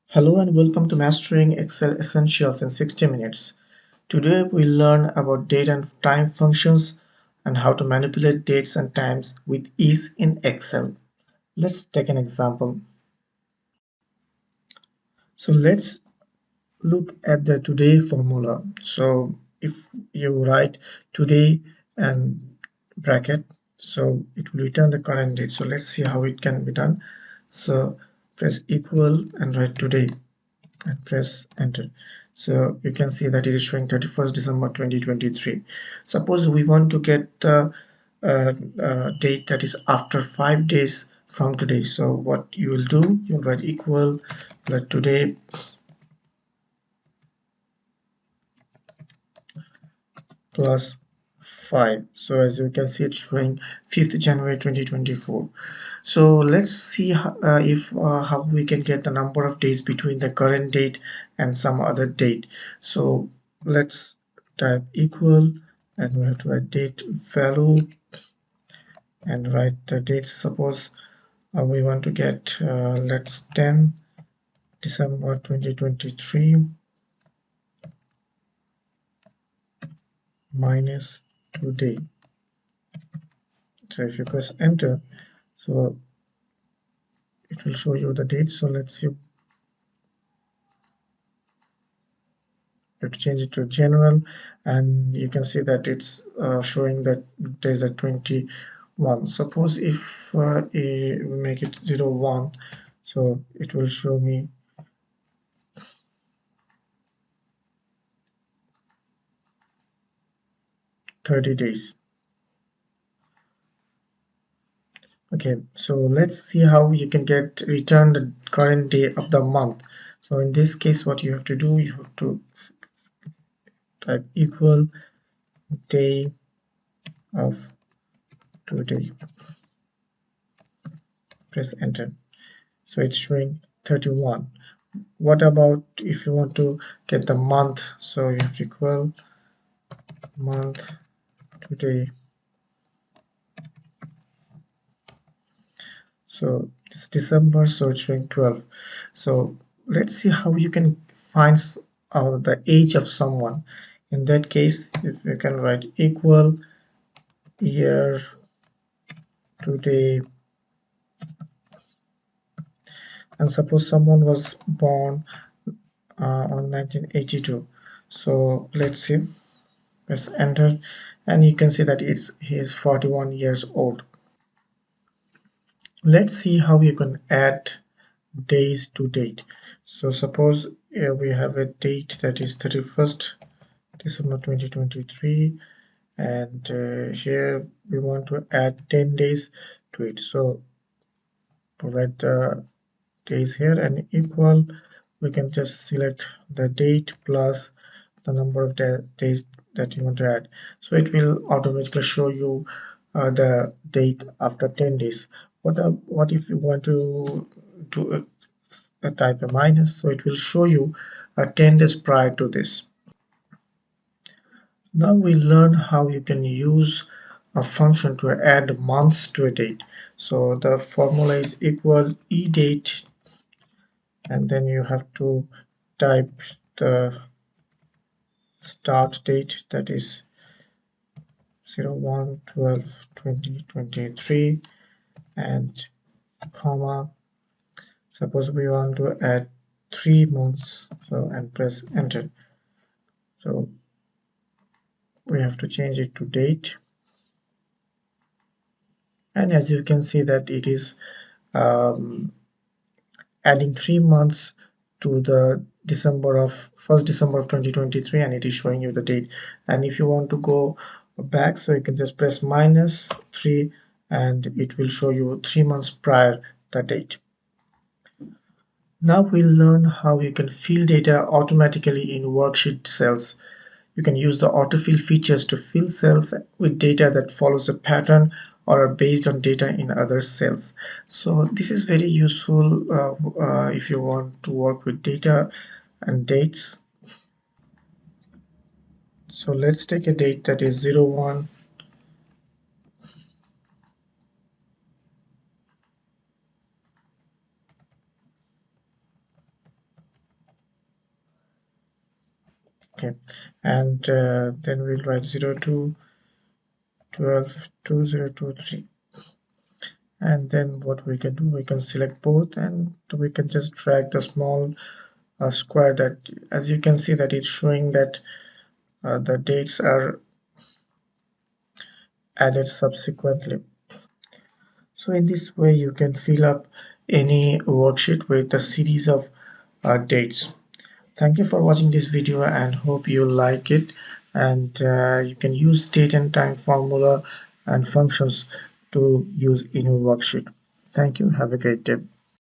Hello and welcome to Mastering Excel Essentials in 60 minutes. Today we'll learn about date and time functions and how to manipulate dates and times with ease in Excel. Let's take an example. So let's look at the today formula. So if you write today and bracket, so it will return the current date. So let's see how it can be done. So press equal and write today and press enter. So you can see that it is showing 31st December 2023. Suppose we want to get the date that is after 5 days from today. So what you will do, you'll write equal, let today plus 5. So as you can see, it's showing 5th January 2024. So let's see if how we can get the number of days between the current date and some other date. So let's type equal and we have to write date value and write the date. Suppose we want to get let's 10 December 2023 minus today. So if you press enter, so it will show you the date. So let's see, you have to change it to general and you can see that it's showing that there's a 21. Suppose if we make it 01, so it will show me 30 days. Okay, so let's see how you can get return the current day of the month. So in this case, what you have to do, you have to type equal day of today, press enter. So it's showing 31. What about if you want to get the month? So you have to equal month today. So it's December, so it's showing 12. So let's see how you can find out the age of someone. In that case, if you can write equal year today, and suppose someone was born on 1982. So let's see, press enter, and you can see that he is 41 years old. Let's see how you can add days to date. So suppose we have a date that is 31st December 2023 and here we want to add 10 days to it. So provide the days here and equal, we can just select the date plus the number of days that you want to add. So it will automatically show you the date after 10 days. What if you want to do a type a minus, so it will show you 10 days prior to this. Now we learn how you can use a function to add months to a date. So the formula is equal edate and then you have to type the start date, that is 01/12/2023 and comma, suppose we want to add 3 months, so and press enter. So we have to change it to date, and as you can see that it is adding 3 months to the first December of 2023, and it is showing you the date. And if you want to go back, so you can just press -3 and it will show you 3 months prior the date. Now we'll learn how you can fill data automatically in worksheet cells. You can use the autofill features to fill cells with data that follows a pattern or are based on data in other cells. So this is very useful if you want to work with data and dates. So let's take a date that is 01. Okay, and then we'll write 02 12 2023, and then what we can do, we can select both and we can just drag the small square that, as you can see, that it's showing that the dates are added subsequently. So in this way you can fill up any worksheet with a series of dates. Thank you for watching this video and hope you like it, and you can use date and time formula and functions to use in your worksheet. Thank you. Have a great day.